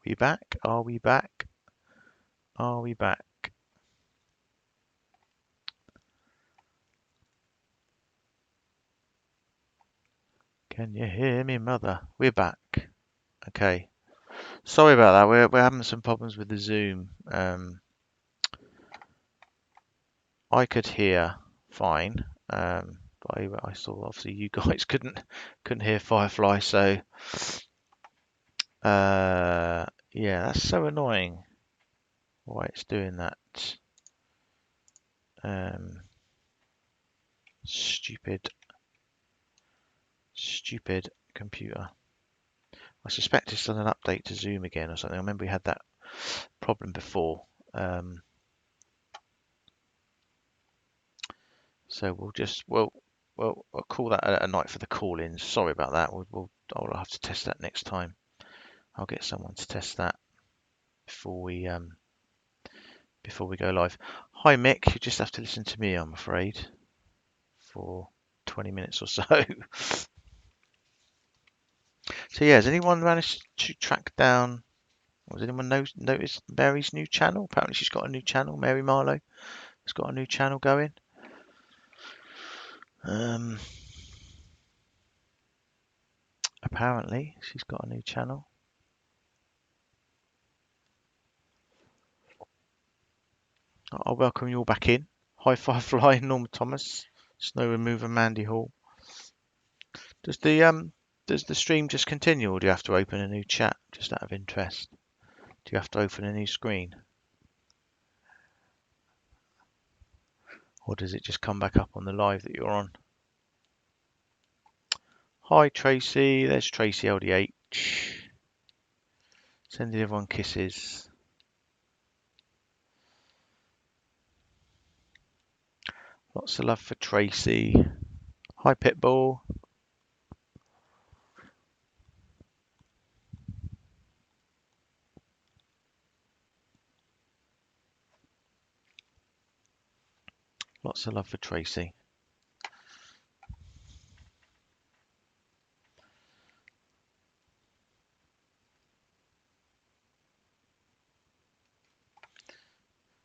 We back? Are we back? Are we back? Can you hear me, mother? We're back. Okay. Sorry about that. We're having some problems with the Zoom. I could hear fine, but I saw obviously you guys couldn't hear Firefly, so yeah, that's so annoying. Why it's doing that? Um, stupid computer. I suspect it's done an update to Zoom again or something. I remember we had that problem before. So we'll call that a night for the call-ins. Sorry about that. I'll have to test that next time. I'll get someone to test that before we go live. Hi Mick, you just have to listen to me, I'm afraid, for 20 minutes or so. So yeah, has anyone managed to track down? Or has anyone noticed Mary's new channel? Apparently she's got a new channel. Mary Marlowe has got a new channel going. Apparently she's got a new channel. I'll welcome you all back in. Hi Firefly, Norma Thomas, Snow Remover, Mandy Hall. Does the stream just continue, or do you have to open a new chat? Just out of interest, do you have to open a new screen, or does it just come back up on the live that you're on? Hi Tracy, there's Tracy LDH, sending everyone kisses. Lots of love for Tracy. Hi Pitbull. Lots of love for Tracy.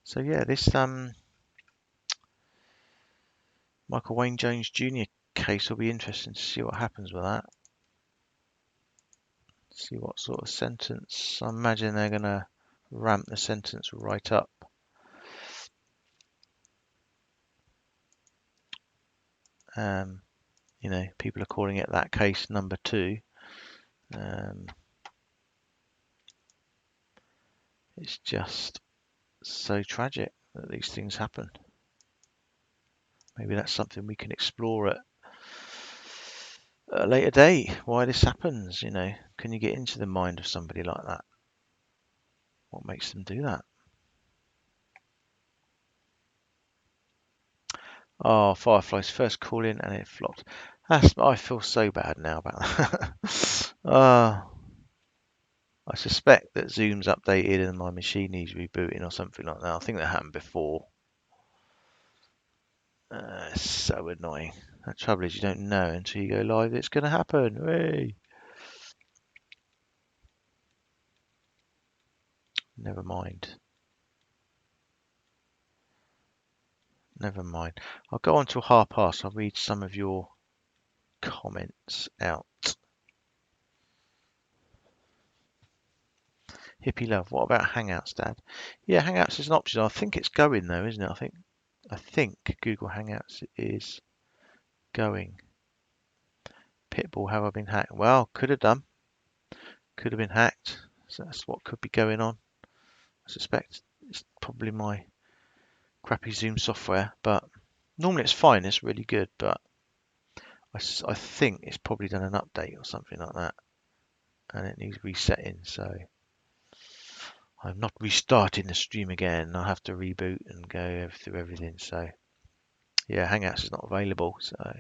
So yeah, this Michael Wayne Jones Jr. case will be interesting to see what happens with that. See what sort of sentence. I imagine they're going to ramp the sentence right up. You know, people are calling it that case number 2. It's just so tragic that these things happen. Maybe that's something we can explore at a later date. Why this happens, you know? Can you get into the mind of somebody like that? What makes them do that? Oh, Firefly's first call in and it flopped. I feel so bad now about that. I suspect that Zoom's updated and my machine needs rebooting or something like that. I think that happened before. So annoying. The trouble is you don't know until you go live it's going to happen. Hey. Never mind. Never mind. I'll go on till past. I'll read some of your comments out. Hippie love. What about Hangouts, Dad? Yeah, Hangouts is an option. I think it's going though, isn't it? I think Google Hangouts is going. Pitbull, have I been hacked? Well, could have done. Could have been hacked. So that's what could be going on. I suspect it's probably my crappy Zoom software, but normally it's fine. It's really good, but I think it's probably done an update or something like that, and it needs resetting. So I'm not restarting the stream again. I'll have to reboot and go through everything. So yeah, Hangouts is not available. So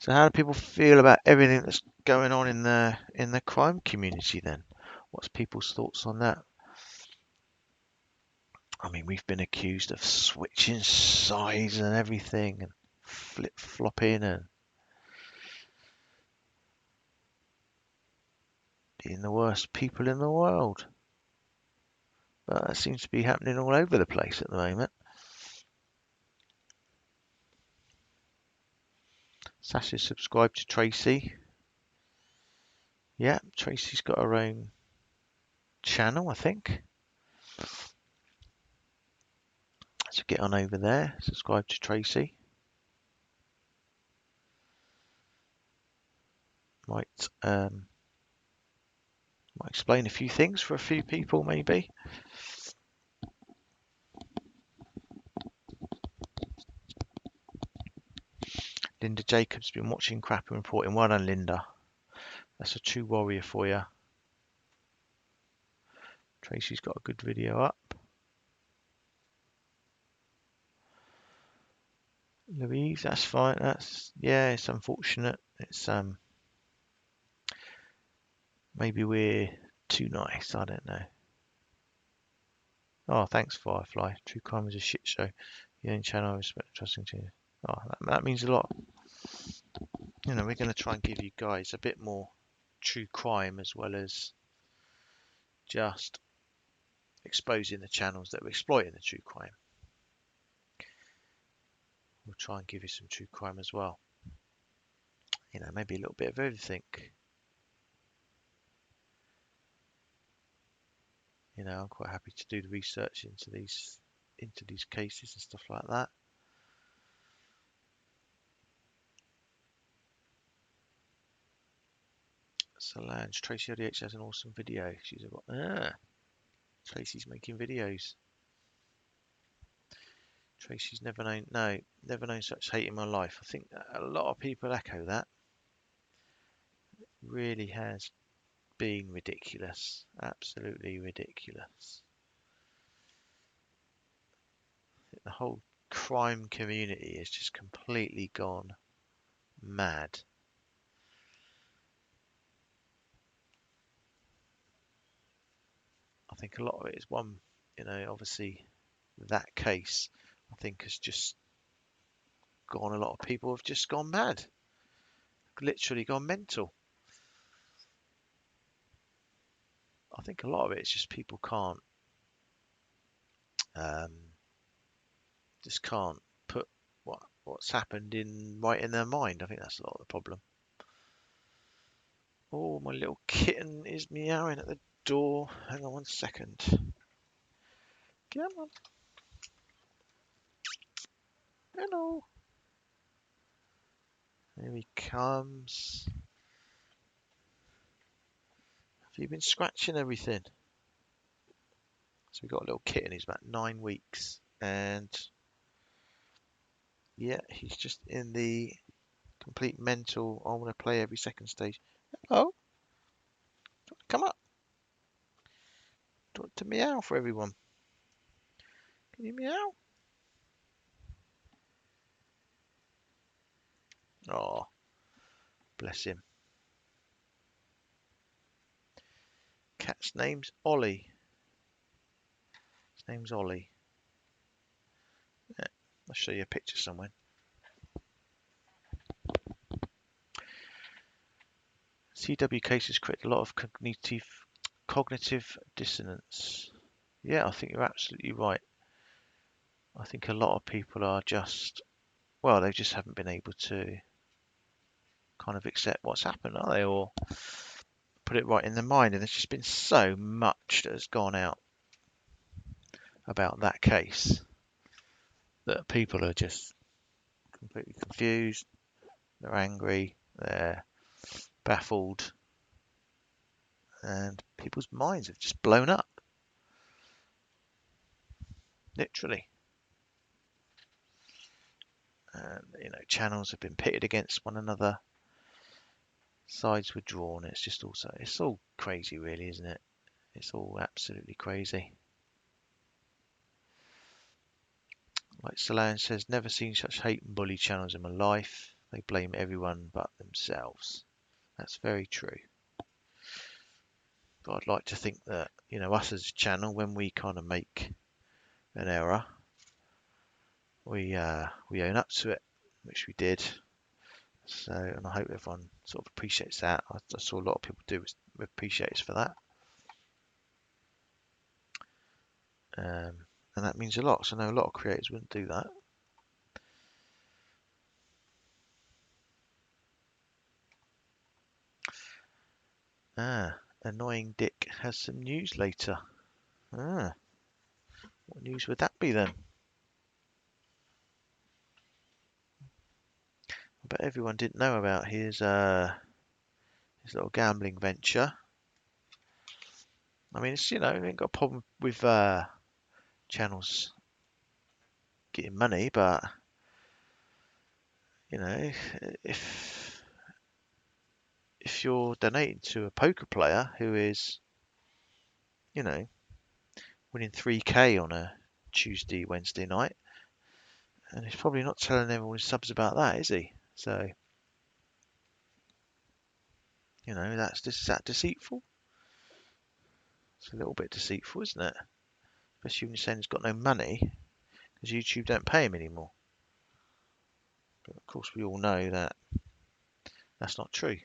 how do people feel about everything that's going on in the crime community then? What's people's thoughts on that? I mean, we've been accused of switching sides and everything and flip-flopping and in the worst people in the world. But that seems to be happening all over the place at the moment. Sasha's subscribed to Tracy. Yeah, Tracy's got her own channel, I think. So get on over there, subscribe to Tracy. Might explain a few things for a few people, maybe. Linda Jacobs been watching crap and reporting. Well done, Linda. That's a true warrior for you. Tracy's got a good video up. Louise, that's fine. Yeah, it's unfortunate. It's maybe we're too nice. I don't know. Oh, thanks, Firefly. True crime is a shit show. Your own channel, I respect trusting to you. Oh, that means a lot. We're going to try and give you guys a bit more true crime as well as just exposing the channels that are exploiting the true crime. We'll try and give you some true crime as well. Maybe a little bit of everything. I'm quite happy to do the research into these cases and stuff like that. Solange, Tracy ODH has an awesome video. She's Tracy's making videos. Tracy's never known such hate in my life. I think that a lot of people echo that. Really has been ridiculous. Absolutely ridiculous. The whole crime community has just completely gone mad. I think a lot of it is one, obviously that case, I think has just gone, a lot of people have just gone mad. Literally gone mental. I think a lot of it is just people just can't put what's happened right in their mind. I think that's a lot of the problem. Oh, my little kitten is meowing at the door. Hang on 1 second. Come on. Hello. Here he comes. Have you been scratching everything? So we've got a little kitten. He's about 9 weeks. And yeah, he's just in the complete mental, I want to play every second stage. Hello. Come up. Do you want to meow for everyone? Can you meow? Oh, bless him. Cat's name's Ollie. His name's Ollie. Yeah, I'll show you a picture somewhere. CW cases create a lot of cognitive dissonance. Yeah, I think you're absolutely right. I think a lot of people are just, well, they just haven't been able to kind of accept what's happened, are they? Or put it right in their mind. And there's just been so much that has gone out about that case that people are just completely confused. They're angry. They're baffled. And people's minds have just blown up. Literally. And, channels have been pitted against one another. Sides were drawn. It's all crazy, really, isn't it? It's all absolutely crazy. Like Solange says, never seen such hate and bully channels in my life. They blame everyone but themselves. That's very true. But I'd like to think that, us as a channel, when we kind of make an error, we own up to it, which we did. So, and I hope everyone sort of appreciates that. I saw a lot of people do appreciate us for that. And that means a lot. So I know a lot of creators wouldn't do that. Annoying Dick has some news later. What news would that be then? I bet everyone didn't know about his little gambling venture. I mean, it's, I ain't got a problem with channels getting money, but if you're donating to a poker player who is, winning 3K on a Tuesday, Wednesday night, and he's probably not telling everyone his subs about that, is he? So, is that deceitful? It's a little bit deceitful, isn't it? Especially when you're saying he's got no money because YouTube don't pay him anymore. But of course, we all know that that's not true.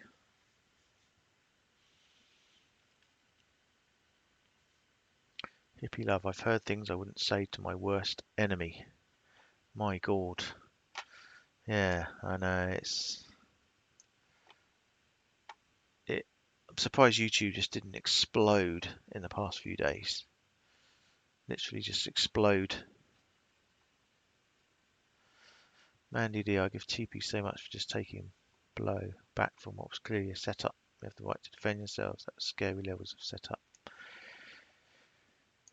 Hippie love, I've heard things I wouldn't say to my worst enemy. My God. Yeah, I know. I'm surprised YouTube just didn't explode in the past few days. Literally just explode. Mandy D, I give TP so much for just taking blow back from what was clearly a setup. You have the right to defend yourselves at scary levels of setup.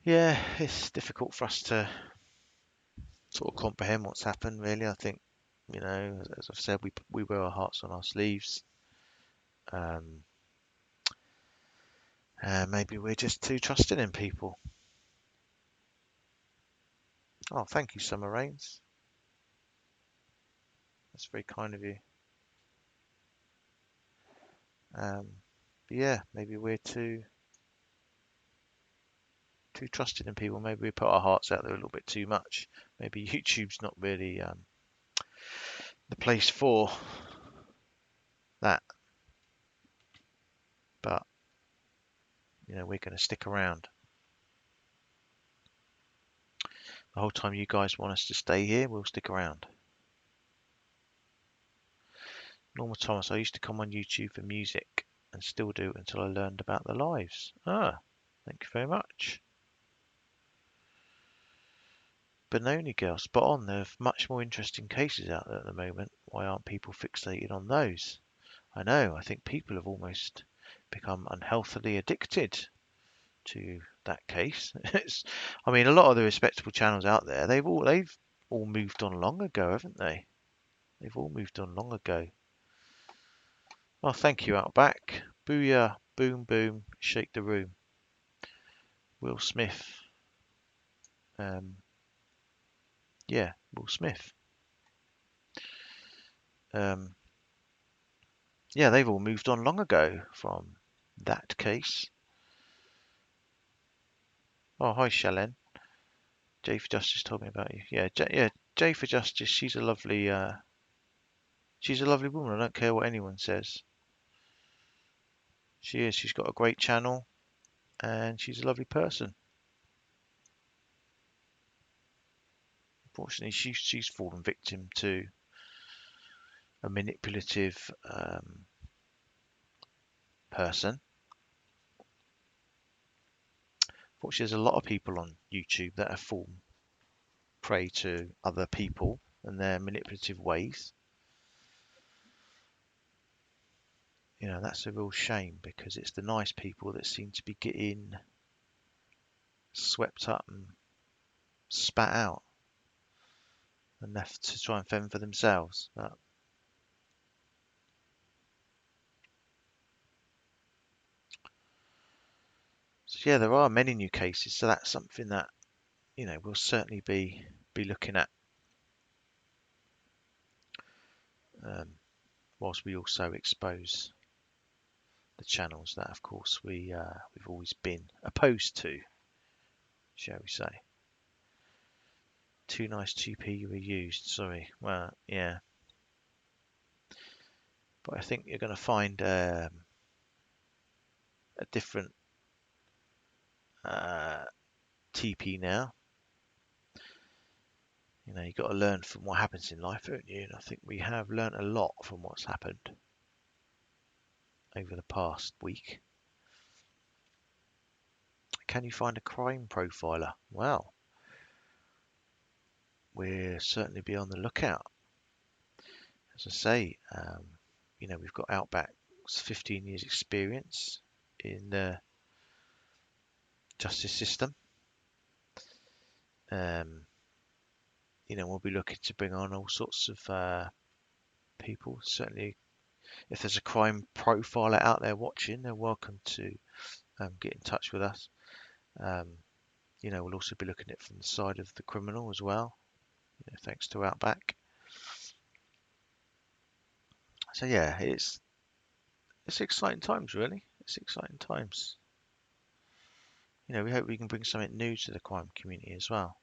Yeah, it's difficult for us to sort of comprehend what's happened, really. I think, as I've said, we wear our hearts on our sleeves. Maybe we're just too trusting in people. Oh, thank you, Summer Rains. That's very kind of you. But yeah, maybe we're too trusting in people. Maybe we put our hearts out there a little bit too much. Maybe YouTube's not really the place for that. But we're going to stick around. The whole time you guys want us to stay here, we'll stick around. Normal Thomas, I used to come on YouTube for music and still do until I learned about the lives. Thank you very much. Benoni girl, spot on. There are much more interesting cases out there at the moment. Why aren't people fixated on those? I know, I think people have almost become unhealthily addicted to that case. I mean, a lot of the respectable channels out there, they've all moved on long ago, haven't they? They've all moved on long ago. Oh, thank you, Outback. Booyah, boom, boom, shake the room. Will Smith. Yeah, Will Smith. Yeah, they've all moved on long ago from that case. Oh, hi, Shalen. J for Justice told me about you. Yeah, J for Justice. She's a lovely woman. I don't care what anyone says. She is. She's got a great channel, and she's a lovely person. Unfortunately, she's fallen victim to a manipulative person. Unfortunately, there's a lot of people on YouTube that have fallen prey to other people and their manipulative ways. That's a real shame because it's the nice people that seem to be getting swept up and spat out and left to try and fend for themselves. So yeah, there are many new cases, so that's something that we'll certainly be looking at, whilst we also expose the channels that, of course, we've always been opposed to, shall we say. Too nice 2p were used. Sorry. Well, yeah, but I think you're going to find a different TP now. You know, you've got to learn from what happens in life, don't you? And I think we have learnt a lot from what's happened over the past week. Can you find a crime profiler? Well, we'll certainly be on the lookout. As I say, you know, we've got Outback's 15 years experience in the justice system. You know, we'll be looking to bring on all sorts of people. Certainly, if there's a crime profiler out there watching, they're welcome to get in touch with us. You know, we'll also be looking at it from the side of the criminal as well, you know, thanks to Outback. So yeah, it's exciting times, really. It's exciting times. You know, we hope we can bring something new to the crime community as well.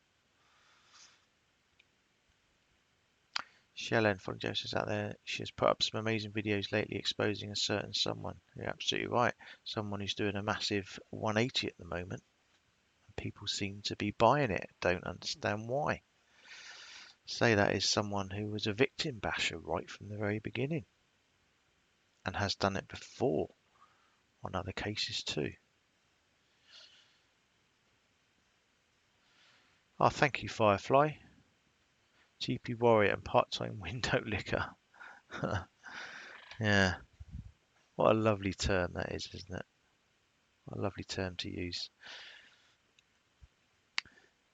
Shellen from Joseph's out there. She has put up some amazing videos lately exposing a certain someone. You're absolutely right. Someone who's doing a massive 180 at the moment. People seem to be buying it. Don't understand why. Say that is someone who was a victim basher right from the very beginning and has done it before on other cases too. Oh, thank you, Firefly. GP Warrior and part-time window licker. Yeah, what a lovely term that is, isn't it? What a lovely term to use.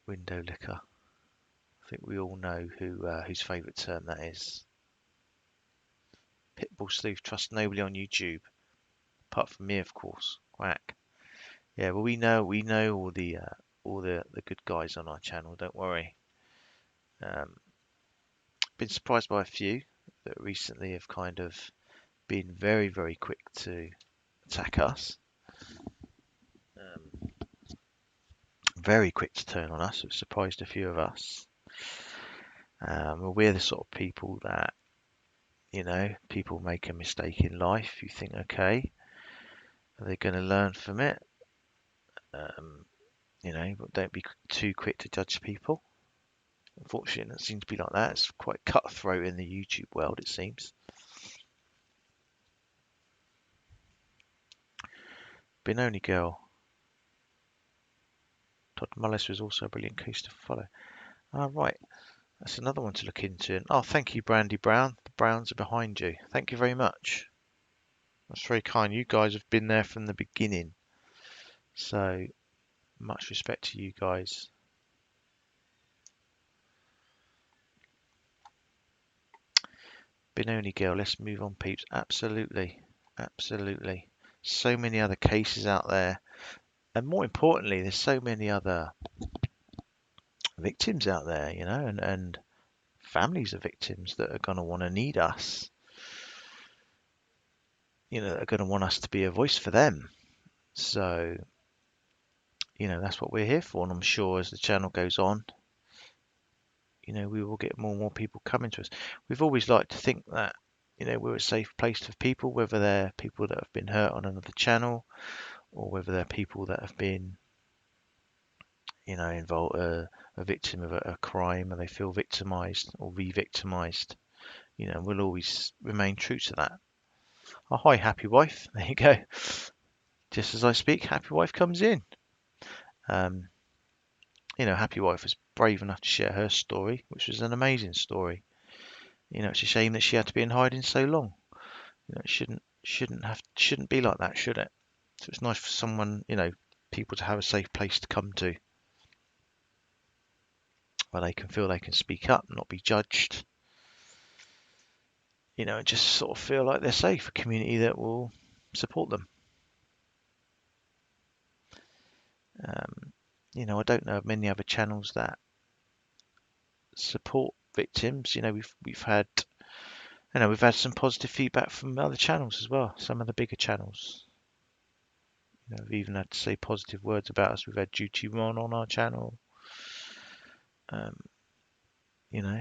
Window licker. I think we all know whose favourite term that is. Pitbull sleuth, trust nobody on YouTube, apart from me, of course. Quack. Yeah, well, we know all the good guys on our channel. Don't worry. Been surprised by a few that recently have kind of been very, very quick to attack us. Very quick to turn on us. It surprised a few of us. We're the sort of people that, you know, people make a mistake in life. You think, okay, are they going to learn from it? You know, but don't be too quick to judge people. Unfortunately, it seems to be like that. It's quite cutthroat in the YouTube world, it seems. Benoni Girl. Todd Mullis was also a brilliant case to follow. Right, that's another one to look into. Oh, thank you, Brandy Brown. The Browns are behind you. Thank you very much. That's very kind. You guys have been there from the beginning. So, much respect to you guys. Benoni Girl, let's move on, peeps. Absolutely. Absolutely. So many other cases out there. And more importantly, there's so many other victims out there, you know, and families of victims that are going to want to need us, you know, are going to want us to be a voice for them. So, you know, that's what we're here for. And I'm sure as the channel goes on, you know, we will get more and more people coming to us. We've always liked to think that, you know, we're a safe place for people, whether they're people that have been hurt on another channel or whether they're people that have been, you know, involved, a victim of a crime and they feel victimized or re-victimized. You know, we'll always remain true to that. Oh, hi, Happy Wife. There you go. Just as I speak, Happy Wife comes in. Um, you know, Happy Wife was brave enough to share her story, which was an amazing story. You know, it's a shame that she had to be in hiding so long. You know, it shouldn't be like that, should it? So it's nice for someone, you know, people to have a safe place to come to where they can feel they can speak up, not be judged. You know, and just sort of feel like they're safe, a community that will support them. You know, I don't know of many other channels that support victims. You know, we've had, you know, we've had some positive feedback from other channels as well. Some of the bigger channels. You know, we've even had to say positive words about us. We've had Duty Ron on our channel. You know,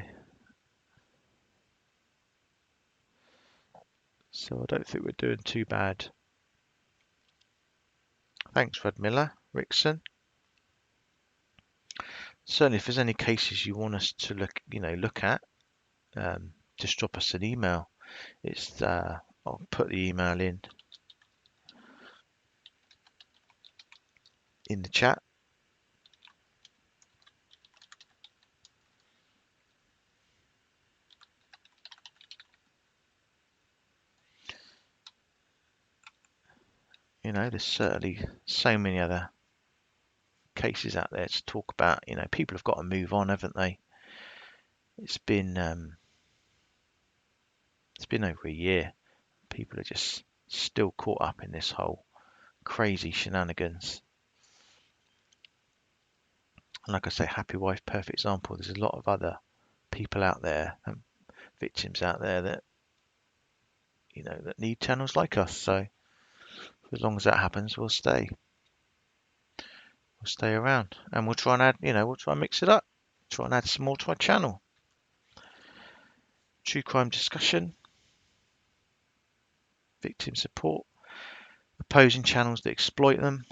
so I don't think we're doing too bad. Thanks, Fred Miller. Rickson. Certainly, if there's any cases you want us to look at, just drop us an email. I'll put the email in the chat. There's certainly so many other cases out there to talk about. People have got to move on, haven't they? It's been over a year. People are just still caught up in this whole crazy shenanigans. And like I say, happy wife, perfect example. There's a lot of other people out there and victims out there that that need channels like us. So for as long as that happens, we'll stay around, and we'll try and add. We'll try and mix it up. Try and add some more to our channel. True crime discussion, victim support, opposing channels that exploit them,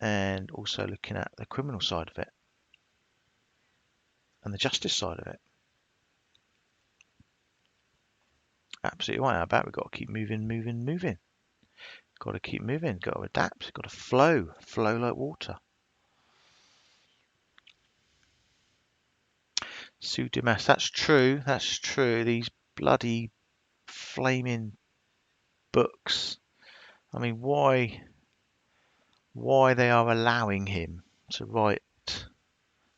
and also looking at the criminal side of it and the justice side of it. Absolutely right. How about we've got to keep moving. Got to keep moving. Got to adapt. Got to flow like water. Sue Dimas. That's true. These bloody flaming books. I mean, why they are allowing him to write,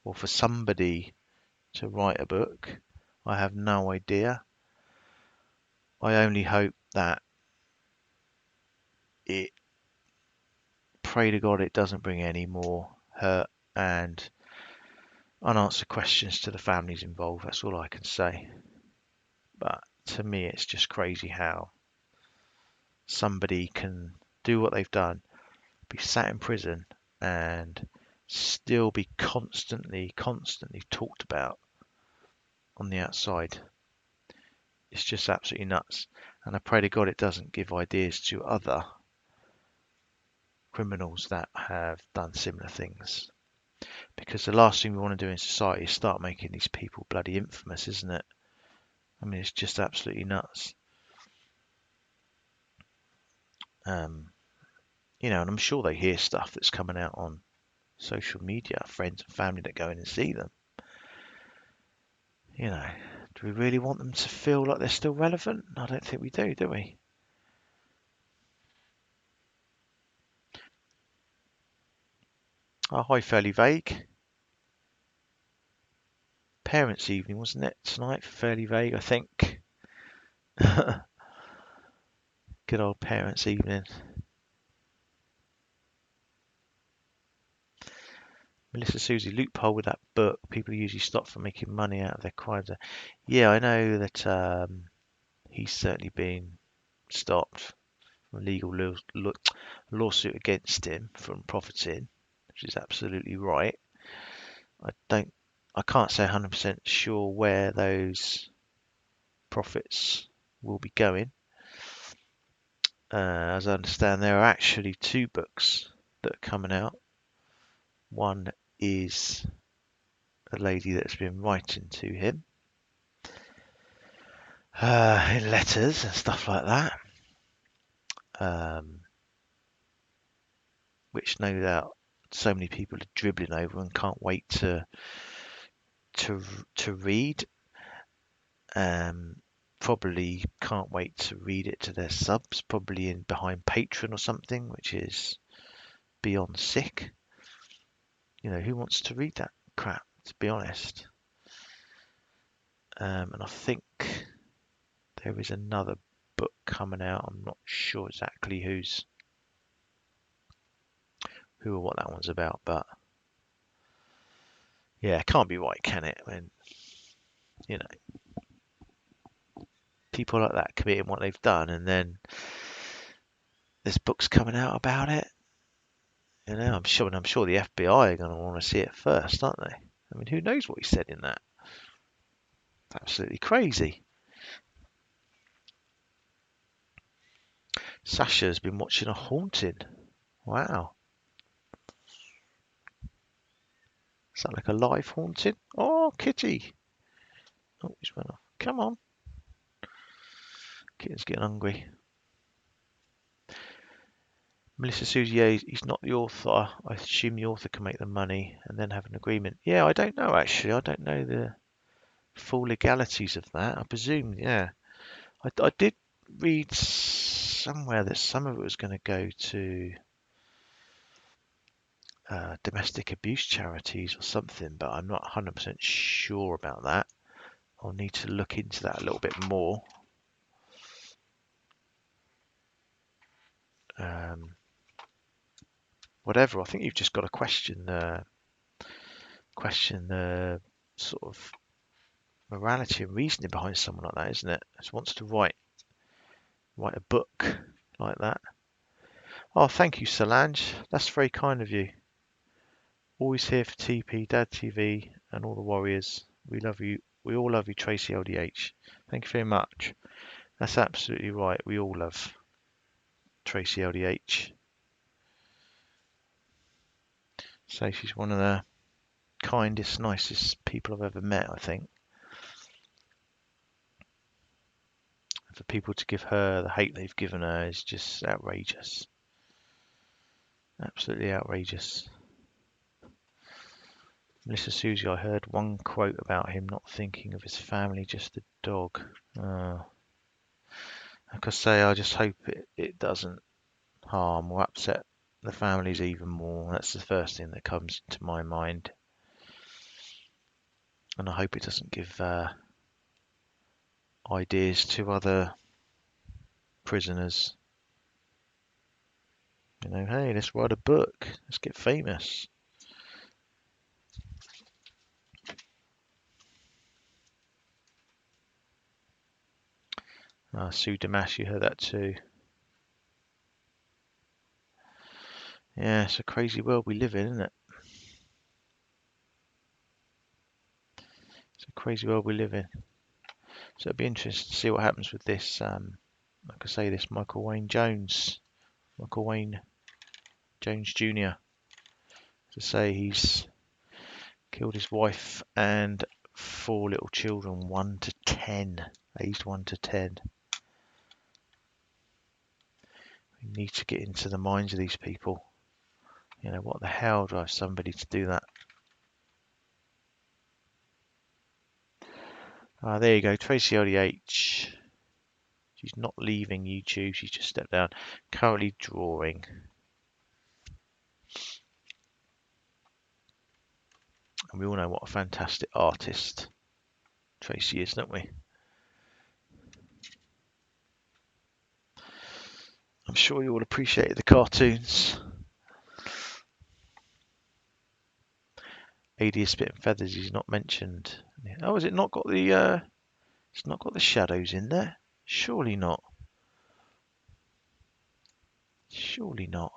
or for somebody to write a book, I have no idea. I only hope that pray to God it doesn't bring any more hurt and unanswered questions to the families involved. That's all I can say. But to me, it's just crazy how somebody can do what they've done, be sat in prison, and still be constantly talked about on the outside. It's just absolutely nuts. And I pray to God it doesn't give ideas to other criminals that have done similar things. Because the last thing we want to do in society is start making these people bloody infamous, isn't it? I mean, it's just absolutely nuts. And I'm sure they hear stuff that's coming out on social media, friends and family that go in and see them. Do we really want them to feel like they're still relevant? I don't think we do we? Oh, hi, Fairly Vague. Parents' evening, wasn't it, tonight for Fairly Vague, I think. Good old parents' evening. Melissa Susie, loophole with that book. People usually stop from making money out of their crimes. Yeah, I know that he's certainly been stopped from a legal lawsuit against him from profiting, which is absolutely right. I can't say 100% sure where those profits will be going. As I understand, there are actually two books that are coming out. One is a lady that's been writing to him in letters and stuff like that, which no doubt so many people are dribbling over and can't wait to read. Probably can't wait to read it to their subs, probably in behind Patreon or something, which is beyond sick. Who wants to read that crap, to be honest? And I think there is another book coming out. I'm not sure exactly who or what that one's about, but yeah, it can't be right, can it? When people like that committing what they've done, and then there's books coming out about it. I'm sure the FBI are going to want to see it first, aren't they? I mean, who knows what he said in that? It's absolutely crazy. Sasha's been watching a haunting. Wow. Is that like a live haunting? Oh, kitty. Oh, he's run off. Come on. Kitten's getting hungry. Melissa Susie, yeah, he's not the author. I assume the author can make the money and then have an agreement. Yeah, I don't know actually. I don't know the full legalities of that. I presume, yeah. I did read somewhere that some of it was going to go to domestic abuse charities or something, but I'm not 100% sure about that. I'll need to look into that a little bit more. Um, Whatever. I think you've just got to question the sort of morality and reasoning behind someone like that, isn't it? Just wants to write a book like that. Oh, thank you, Solange. That's very kind of you. Always here for TP, Dad TV, and all the warriors. We love you. We all love you, Tracy LDH. Thank you very much. That's absolutely right. We all love Tracy LDH. So she's one of the kindest, nicest people I've ever met, I think. For people to give her the hate they've given her is just outrageous. Absolutely outrageous. Melissa Susie, I heard one quote about him not thinking of his family, just a dog. Like I say, I just hope it doesn't harm or upset the families even more. That's the first thing that comes to my mind. And I hope it doesn't give ideas to other prisoners. You know, hey, let's write a book. Let's get famous. Sue Damash, you heard that too. Yeah, it's a crazy world we live in, isn't it? It's a crazy world we live in. So it'll be interesting to see what happens with this. Like I say, this Michael Wayne Jones Jr. To say he's killed his wife and 4 little children, 1 to 10, aged 1 to 10. We need to get into the minds of these people. You know, what the hell drives somebody to do that? There you go, Tracy LDH. She's not leaving YouTube, she's just stepped down. Currently drawing. And we all know what a fantastic artist Tracy is, don't we? I'm sure you all appreciated the cartoons. AD is spitting feathers, he's not mentioned. Oh, has it not got the it's not got the shadows in there? Surely not. Surely not.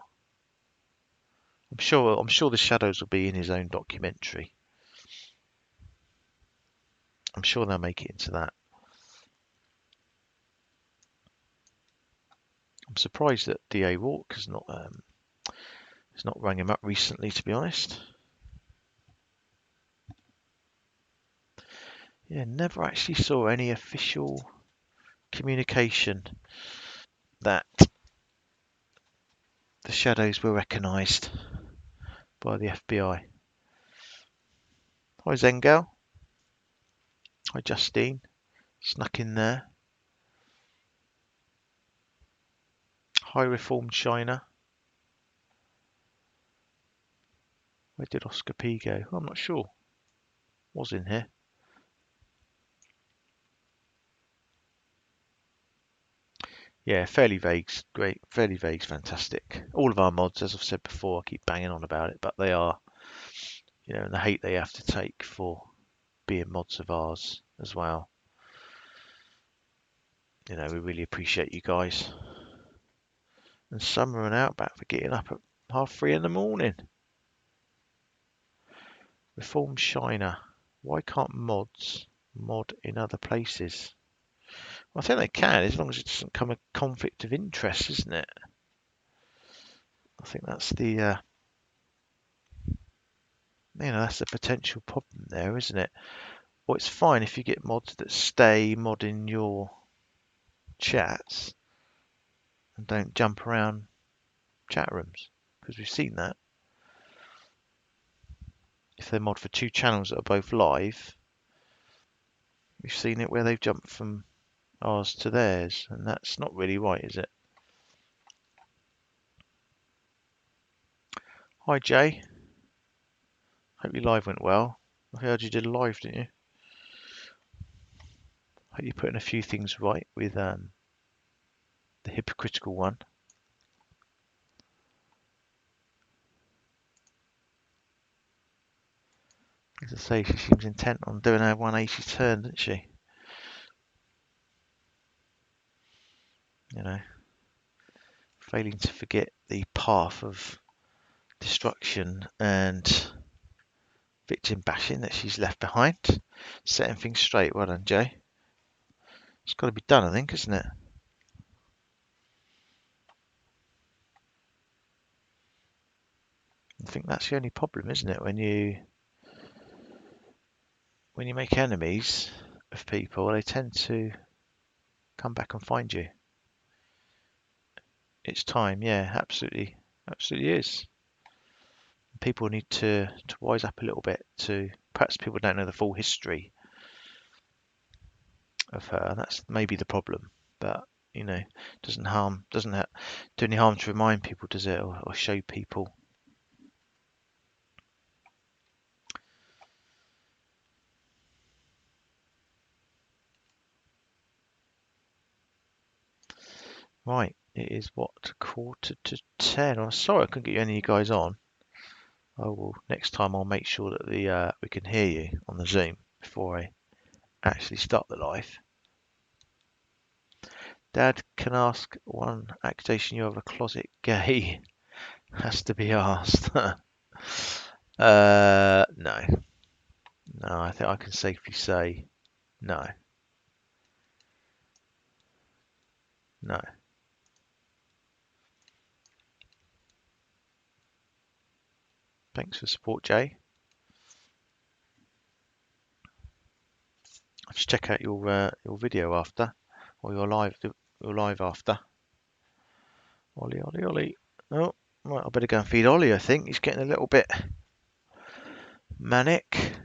I'm sure the shadows will be in his own documentary. I'm sure they'll make it into that. I'm surprised that DA Rourke has not rang him up recently, to be honest. Yeah, never actually saw any official communication that the shadows were recognised by the FBI. Hi Zengel. Hi Justine. Snuck in there. Hi Reformed China. Where did Oscar P go? I'm not sure. Was in here. Yeah, fairly vague, great, fairly vague, fantastic. All of our mods, as I've said before, I keep banging on about it, but they are, and the hate they have to take for being mods of ours as well. We really appreciate you guys. And Summer and Outback for getting up at 3:30 in the morning. Reform Shiner. Why can't mods mod in other places? Well, I think they can, as long as it doesn't come a conflict of interest, isn't it? I think that's the that's the potential problem there, isn't it? Well, it's fine if you get mods that stay modding your chats and don't jump around chat rooms, because we've seen that. If they mod for two channels that are both live, we've seen it where they've jumped from ours to theirs, and that's not really right, is it? Hi Jay, hope your live went well. I heard you did a live, didn't you? Hope you're putting a few things right with the hypocritical one. As I say, she seems intent on doing her 180 turn, doesn't she? You know, failing to forget the path of destruction and victim bashing that she's left behind. Setting things straight. Well done, Jay. It's got to be done, I think, isn't it? I think that's the only problem, isn't it? When you make enemies of people, they tend to come back and find you. It's time, yeah, absolutely, absolutely is. People need to wise up a little bit. To perhaps people don't know the full history of her. That's maybe the problem, but doesn't do any harm to remind people, does it, or show people? Right, it is what, 9:45. I'm sorry I couldn't get any of you guys on. I will next time. I'll make sure that we can hear you on the Zoom before I actually start the live. Dad, can ask one accusation you have a closet gay has to be asked. No. I think I can safely say no. No. Thanks for support, Jay. I'll just check out your video after, or your live after. Ollie, Ollie, Ollie. Oh, right, I better go and feed Ollie. I think he's getting a little bit manic.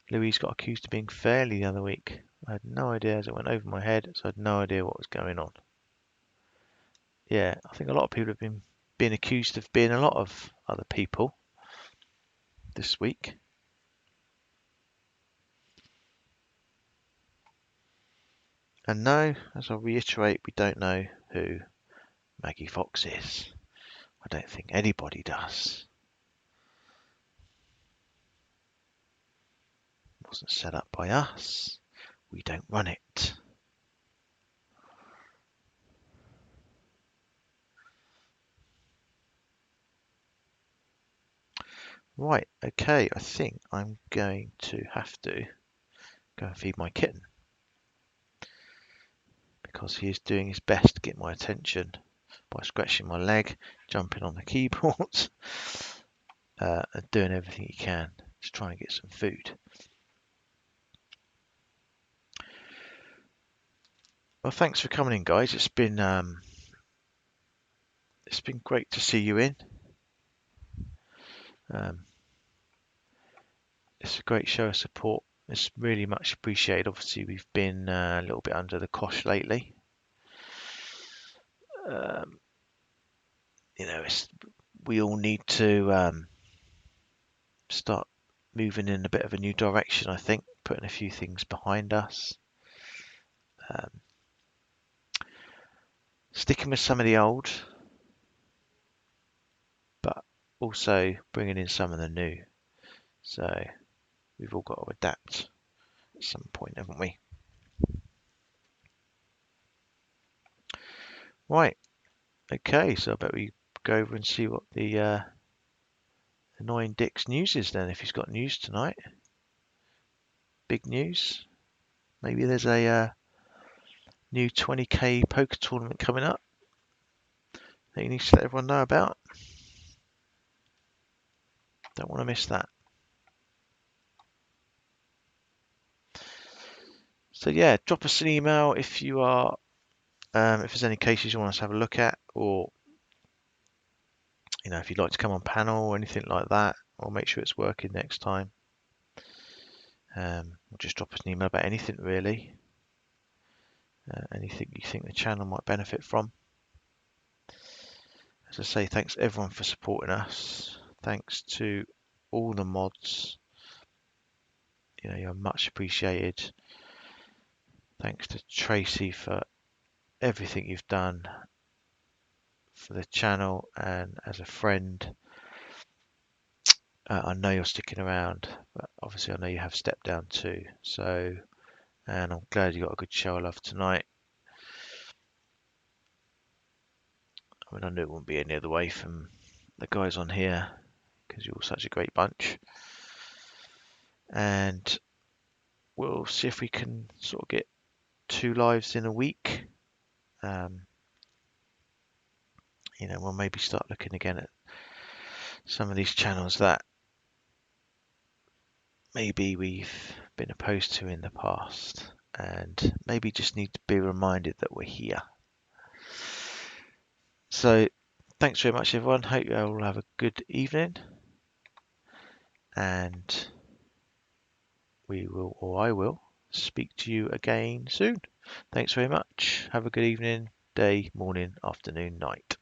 Louise got accused of being fairly the other week. I had no idea, as it went over my head, so I had no idea what was going on. Yeah, I think a lot of people have been being accused of being a lot of other people this week. And no, as I reiterate, we don't know who Maggie Fox is. I don't think anybody does. It wasn't set up by us. We don't run it. Right, okay, I think I'm going to have to go and feed my kitten, because he is doing his best to get my attention by scratching my leg, jumping on the keyboard, and doing everything he can to try and get some food. Well, thanks for coming in, guys. It's been great to see you in. It's a great show of support. It's really much appreciated. Obviously, we've been a little bit under the cosh lately. We all need to start moving in a bit of a new direction, I think, putting a few things behind us. Sticking with some of the old, but also bringing in some of the new. So we've all got to adapt at some point, haven't we? Right. Okay, so I bet we go over and see what the annoying Dick's news is then, if he's got news tonight. Big news. Maybe there's a new 20k poker tournament coming up that you need to let everyone know about. Don't want to miss that. So yeah, drop us an email if you are, if there's any cases you want us to have a look at, or if you'd like to come on panel or anything like that, or make sure it's working next time. Or just drop us an email about anything really, anything you think the channel might benefit from. As I say, thanks everyone for supporting us. Thanks to all the mods. You're much appreciated. Thanks to Tracy for everything you've done for the channel and as a friend. I know you're sticking around, but obviously I know you have stepped down too. So, and I'm glad you got a good show of love tonight. I mean, I knew it wouldn't be any other way from the guys on here because you're all such a great bunch. And we'll see if we can sort of get 2 lives in a week. We'll maybe start looking again at some of these channels that maybe we've been opposed to in the past and maybe just need to be reminded that we're here. So thanks very much everyone. Hope you all have a good evening, and I will speak to you again soon. Thanks very much. Have a good evening, day, morning, afternoon, night.